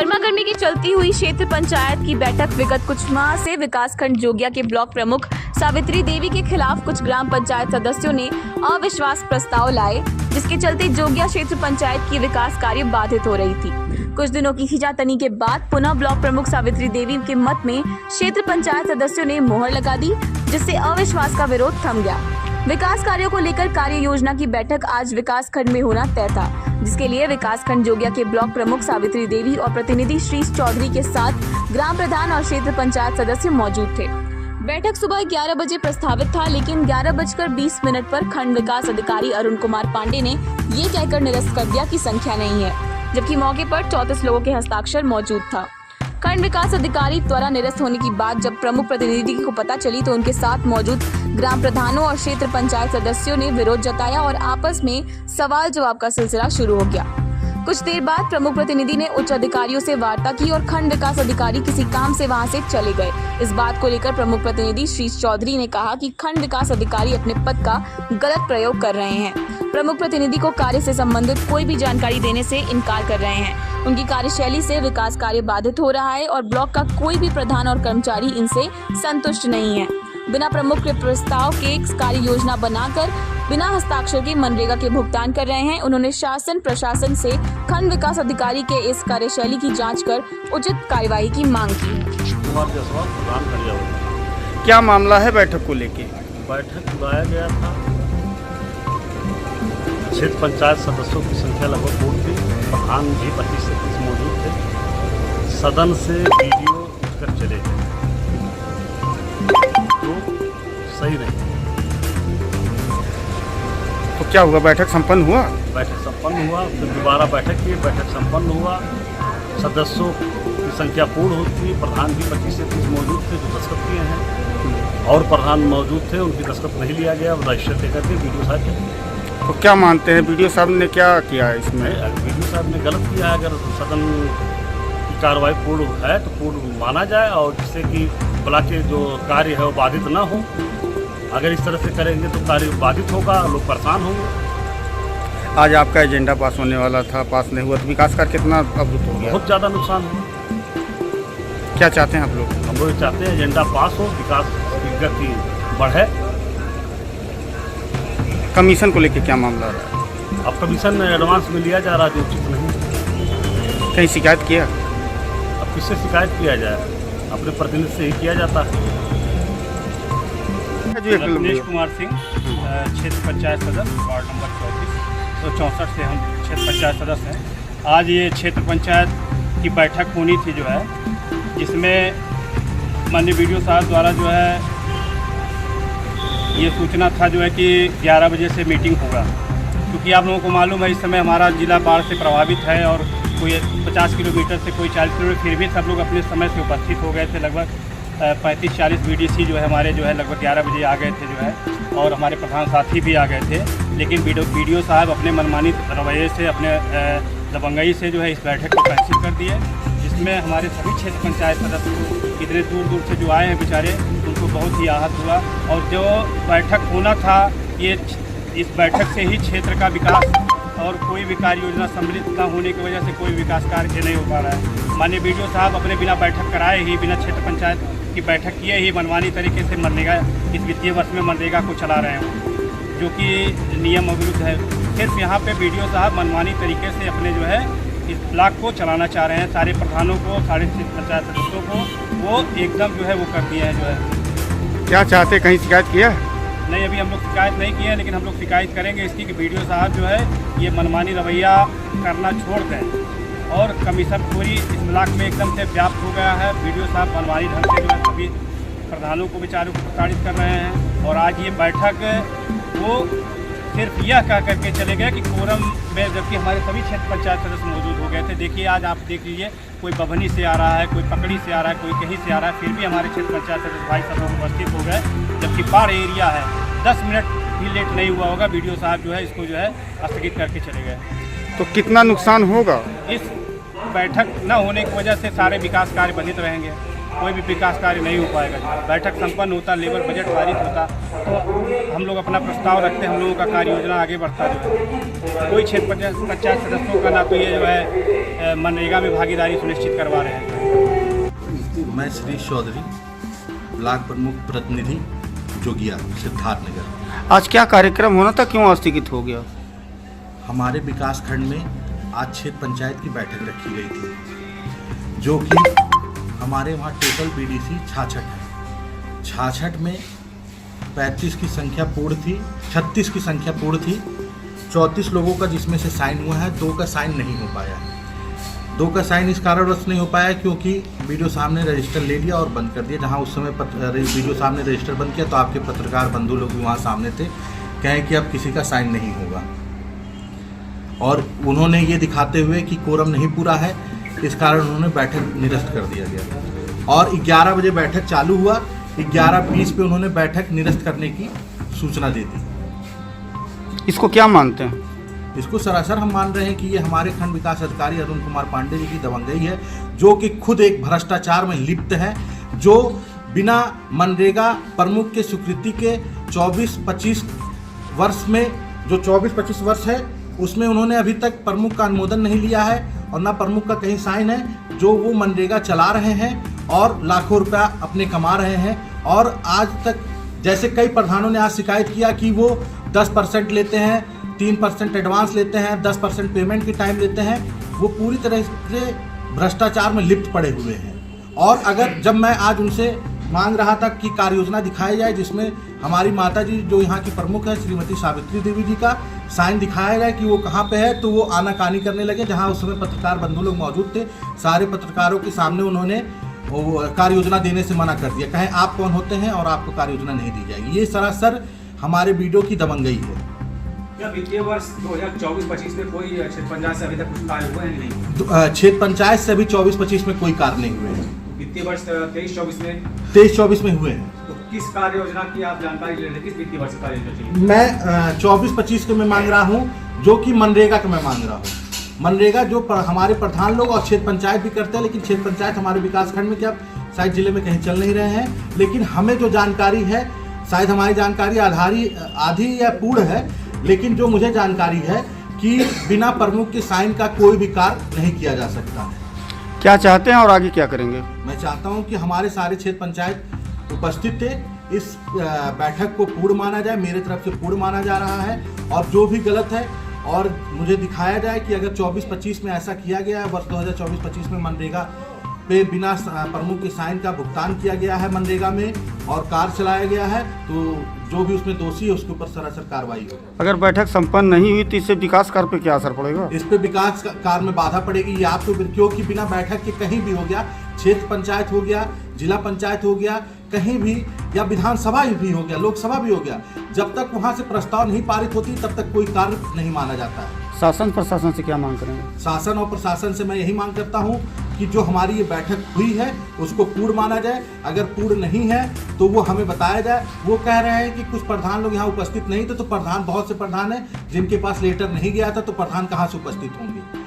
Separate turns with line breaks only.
गर्मा गर्मी की चलती हुई क्षेत्र पंचायत की बैठक विगत कुछ माह से विकासखंड जोगिया के ब्लॉक प्रमुख सावित्री देवी के खिलाफ कुछ ग्राम पंचायत सदस्यों ने अविश्वास प्रस्ताव लाए, जिसके चलते जोगिया क्षेत्र पंचायत की विकास कार्य बाधित हो रही थी। कुछ दिनों की खींचातानी के बाद पुनः ब्लॉक प्रमुख सावित्री देवी के मत में क्षेत्र पंचायत सदस्यों ने मोहर लगा दी, जिससे अविश्वास का विरोध थम गया। विकास कार्यों को लेकर कार्य योजना की बैठक आज विकास खंड में होना तय था, जिसके लिए विकास खंड जोगिया के ब्लॉक प्रमुख सावित्री देवी और प्रतिनिधि श्री चौधरी के साथ ग्राम प्रधान और क्षेत्र पंचायत सदस्य मौजूद थे। बैठक सुबह 11 बजे प्रस्तावित था, लेकिन 11:20 पर खंड विकास अधिकारी अरुण कुमार पांडे ने ये कहकर निरस्त कर दिया कि संख्या नहीं है, जबकि मौके पर 34 लोगों के हस्ताक्षर मौजूद था। खंड विकास अधिकारी द्वारा निरस्त होने की बात जब प्रमुख प्रतिनिधि को पता चली तो उनके साथ मौजूद ग्राम प्रधानों और क्षेत्र पंचायत सदस्यों ने विरोध जताया और आपस में सवाल जवाब का सिलसिला शुरू हो गया। कुछ देर बाद प्रमुख प्रतिनिधि ने उच्च अधिकारियों से वार्ता की और खंड विकास अधिकारी किसी काम से वहां से चले गए। इस बात को लेकर प्रमुख प्रतिनिधि श्री चौधरी ने कहा कि खंड विकास अधिकारी अपने पद का गलत प्रयोग कर रहे हैं। प्रमुख प्रतिनिधि को कार्य से संबंधित कोई भी जानकारी देने से इनकार कर रहे हैं। उनकी कार्यशैली से विकास कार्य बाधित हो रहा है और ब्लॉक का कोई भी प्रधान और कर्मचारी इनसे संतुष्ट नहीं है। बिना प्रमुख के प्रस्ताव के कार्य योजना बनाकर बिना हस्ताक्षर के मनरेगा के भुगतान कर रहे हैं। उन्होंने शासन प्रशासन से खंड विकास अधिकारी के इस कार्यशैली की जांच कर उचित कार्यवाही की मांग की है।
क्या मामला है बैठक को लेके?
बैठक बुलाया गया था, क्षेत्र पंचायत सदस्यों की संख्या लगभग पूर्ण थी, प्रधान भी 25 से 30 मौजूद थे। सदन से वीडियो उठकर चले गए तो सही नहीं।
तो क्या हुआ, बैठक संपन्न हुआ?
बैठक संपन्न हुआ, फिर दोबारा बैठक की, बैठक संपन्न हुआ। सदस्यों की संख्या पूर्ण होती, प्रधान भी 25 से 30 मौजूद थे जो दस्तखत किए हैं, और प्रधान मौजूद थे, उनकी दस्तखत नहीं लिया गया, रजिस्टर लेकर के वीडियो साहब चले।
तो क्या मानते हैं वीडियो साहब ने क्या किया है इसमें?
वीडियो साहब ने गलत किया है। अगर सदन की कार्रवाई पूर्ण है तो पूर्ण माना जाए, और जिससे कि ब्लॉक के जो कार्य है वो बाधित ना हो। अगर इस तरह से करेंगे तो कार्य बाधित होगा, लोग परेशान होंगे।
आज आपका एजेंडा पास होने वाला था, पास नहीं हुआ, तो विकास कार्य कितना अवरुद्ध हो गया?
बहुत ज़्यादा नुकसान हुआ।
क्या चाहते हैं आप लोग?
हम लोग चाहते हैं एजेंडा पास हो, विकास की गति बढ़े।
कमीशन को लेकर क्या मामला है?
अब कमीशन एडवांस में लिया जा रहा है जो उचित नहीं।
कहीं शिकायत किया?
अब किससे शिकायत किया जाए? अपने प्रतिनिधि से ही किया जाता है।
दिनेश कुमार सिंह, क्षेत्र पंचायत सदस्य, वार्ड नंबर 34 से हम क्षेत्र पंचायत सदस्य हैं। आज ये क्षेत्र पंचायत की बैठक होनी थी जो है, जिसमें माननीय वीडियो साहब द्वारा जो है ये सूचना था जो है कि 11 बजे से मीटिंग होगा, क्योंकि आप लोगों को मालूम है इस समय हमारा जिला बाढ़ से प्रभावित है और कोई 50 किलोमीटर से कोई 40 किलोमीटर, फिर भी सब लोग अपने समय से उपस्थित हो गए थे। लगभग 35-40 बीडीसी जो है हमारे जो है लगभग 11 बजे आ गए थे जो है, और हमारे प्रधान साथी भी आ गए थे। लेकिन वीडियो साहब अपने मनमानी रवैये से, अपने दबंगई से जो है इस बैठक को कैंसिल कर दिए, जिसमें हमारे सभी क्षेत्र पंचायत सदस्य इतने दूर दूर से जो आए हैं बेचारे, उनको बहुत ही आहत हुआ। और जो बैठक होना था, ये इस बैठक से ही क्षेत्र का विकास और कोई भी कार्य योजना सम्मिलित न होने की वजह से कोई विकास कार्य नहीं हो पा रहा है। माननीय वीडियो साहब अपने बिना बैठक कराए ही, बिना क्षेत्र पंचायत की बैठक किए ही मनमानी तरीके से मनरेगा इस वित्तीय वर्ष में मनरेगा को चला रहे हैं, जो कि नियम विरुद्ध है। सिर्फ यहाँ पे वीडियो साहब मनमानी तरीके से अपने जो है इस ब्लॉक को चलाना चाह रहे हैं। सारे प्रधानों को, सारे पंचायत सदस्यों को वो एकदम जो है वो कर दिए हैं जो है।
क्या चाहते, कहीं शिकायत किया?
नहीं, अभी हम लोग शिकायत नहीं किए हैं, लेकिन हम लोग शिकायत करेंगे इसकी कि वीडियो साहब जो है ये मनमानी रवैया करना छोड़ दें। और कमीशन पूरी इस ब्लॉक में एकदम से व्याप्त हो गया है। वीडियो साहब मनमानी ढंग से जो है सभी प्रधानों को, विचारों को प्रताड़ित कर रहे हैं। और आज ये बैठक वो सिर्फ यह कह करके चले गए कि कोरम में, जबकि हमारे सभी क्षेत्र पंचायत सदस्य मौजूद हो गए थे। देखिए आज आप देख लीजिए, कोई बभनी से आ रहा है, कोई पकड़ी से आ रहा है, कोई कहीं से आ रहा है, फिर भी हमारे क्षेत्र पंचायत सदस्य भाई सब लोग उपस्थित हो गए, जबकि बाढ़ एरिया है। 10 मिनट भी लेट नहीं हुआ होगा, वीडियो साहब जो है इसको जो है स्थगित करके चले गए।
तो कितना नुकसान होगा?
इस बैठक न होने की वजह से सारे विकास कार्य बाधित रहेंगे। कोई भी विकास कार्य नहीं हो पाएगा। बैठक संपन्न होता, लेबर बजट पारित होता, तो हम लोग अपना प्रस्ताव रखते, हम लोगों का कार्य योजना आगे बढ़ता जो है। कोई क्षेत्र पंचायत सदस्यों का ना तो ये जो है मनरेगा में भागीदारी सुनिश्चित करवा रहे हैं।
मैं श्री चौधरी, ब्लॉक प्रमुख प्रतिनिधि जोगिया, सिद्धार्थनगर।
आज क्या कार्यक्रम होना था, क्यों स्थगित हो गया?
हमारे विकास खंड में आज क्षेत्र पंचायत की बैठक रखी गई थी, जो कि हमारे वहाँ टोटल बीडीसी 66 है। 66 में 35 की संख्या पूर्ण थी, 36 की संख्या पूर्ण थी, 34 लोगों का जिसमें से साइन हुआ है, 2 का साइन नहीं हो पाया। 2 का साइन इस कारणवश नहीं हो पाया क्योंकि वीडियो साहब ने रजिस्टर ले लिया और बंद कर दिया। जहाँ उस समय वीडियो साहब ने रजिस्टर बंद किया तो आपके पत्रकार बंधु लोग भी वहाँ सामने थे, कहें कि अब किसी का साइन नहीं होगा, और उन्होंने ये दिखाते हुए कि कोरम नहीं पूरा है, इस कारण उन्होंने बैठक निरस्त कर दिया गया। और 11 बजे बैठक चालू हुआ, 11:20 पे उन्होंने बैठक निरस्त करने की सूचना दे दी।
इसको क्या मानते हैं?
इसको सरासर हम मान रहे हैं कि ये हमारे खंड विकास अधिकारी अरुण कुमार पांडे जी की दबंगई है, जो कि खुद एक भ्रष्टाचार में लिप्त है, जो बिना मनरेगा प्रमुख के स्वीकृति के 24-25 वर्ष में, जो 24-25 वर्ष है उसमें उन्होंने अभी तक प्रमुख का अनुमोदन नहीं लिया है और ना प्रमुख का कहीं साइन है। जो वो मनरेगा चला रहे हैं और लाखों रुपया अपने कमा रहे हैं, और आज तक जैसे कई प्रधानों ने आज शिकायत किया कि वो 10% लेते हैं, 3% एडवांस लेते हैं, 10% पेमेंट की टाइम लेते हैं, वो पूरी तरह से भ्रष्टाचार में लिप्त पड़े हुए हैं। और अगर जब मैं आज उनसे मांग रहा था कि कार्य योजना दिखाई जाए जिसमें हमारी माता जी जो यहाँ की प्रमुख है श्रीमती सावित्री देवी जी का साइन दिखाया जाए कि वो कहाँ पे है, तो वो आनाकानी करने लगे। जहाँ उस समय पत्रकार बंधु लोग मौजूद थे, सारे पत्रकारों के सामने उन्होंने कार्य योजना देने से मना कर दिया, कहें आप कौन होते हैं और आपको कार्य योजना नहीं दी जाएगी। ये सरासर हमारे वीडियो की दबंगई है।
क्या वित्तीय वर्ष 2024-25 में कोई क्षेत्र पंचायत से अभी तक कुछ कार्य हुए हैं नहीं?
क्षेत्र पंचायत से अभी 24-25 में कोई कार्य नहीं हुए हैं।
वित्तीय वर्ष 23-24 में
23-24 में हुए हैं।
तो किस कार्य योजना की आप जानकारी ले रहे हैं? किस वित्तीय वर्ष कार्य योजना?
मैं 24-25 के मैं मांग रहा हूँ, जो कि मनरेगा का मैं मांग रहा हूँ। मनरेगा जो हमारे प्रधान लोग और क्षेत्र पंचायत भी करते हैं, लेकिन क्षेत्र पंचायत हमारे विकास खंड में क्या शायद जिले में कहीं चल नहीं रहे हैं। लेकिन हमें जो जानकारी है, शायद हमारी जानकारी आधी या पूर्ण है, लेकिन जो मुझे जानकारी है कि बिना प्रमुख के साइन का कोई भी कार्य नहीं किया जा सकता है।
क्या चाहते हैं और आगे क्या करेंगे?
मैं चाहता हूं कि हमारे सारे क्षेत्र पंचायत उपस्थित थे, इस बैठक को पूर्ण माना जाए, मेरे तरफ से पूर्ण माना जा रहा है, और जो भी गलत है और मुझे दिखाया जाए कि अगर 24-25 में ऐसा किया गया है, वर्ष 2024-25 में मनरेगा पे बिना प्रमुख के साइन का भुगतान किया गया है मनरेगा में और कार्य चलाया गया है, तो जो भी उसमें दोषी है उसके ऊपर सरासर कार्रवाई हो।
अगर बैठक संपन्न नहीं हुई तो इससे विकास कार्य पे क्या असर पड़ेगा?
इस पे विकास कार्य में बाधा पड़ेगी, ये आपको, क्योंकि बिना बैठक के कहीं भी हो गया, क्षेत्र पंचायत हो गया, जिला पंचायत हो गया, कहीं भी, या विधानसभा भी हो गया, लोकसभा भी हो गया, जब तक वहाँ से प्रस्ताव नहीं पारित होती तब तक कोई कार्य नहीं माना जाता है।
शासन प्रशासन से क्या मांग करेंगे?
शासन और प्रशासन से मैं यही मांग करता हूँ कि जो हमारी ये बैठक हुई है उसको पूर्ण माना जाए। अगर पूर्ण नहीं है तो वो हमें बताया जाए। वो कह रहे हैं कि कुछ प्रधान लोग यहाँ उपस्थित नहीं थे, तो प्रधान, बहुत से प्रधान हैं जिनके पास लेटर नहीं गया था, तो प्रधान कहाँ से उपस्थित होंगे?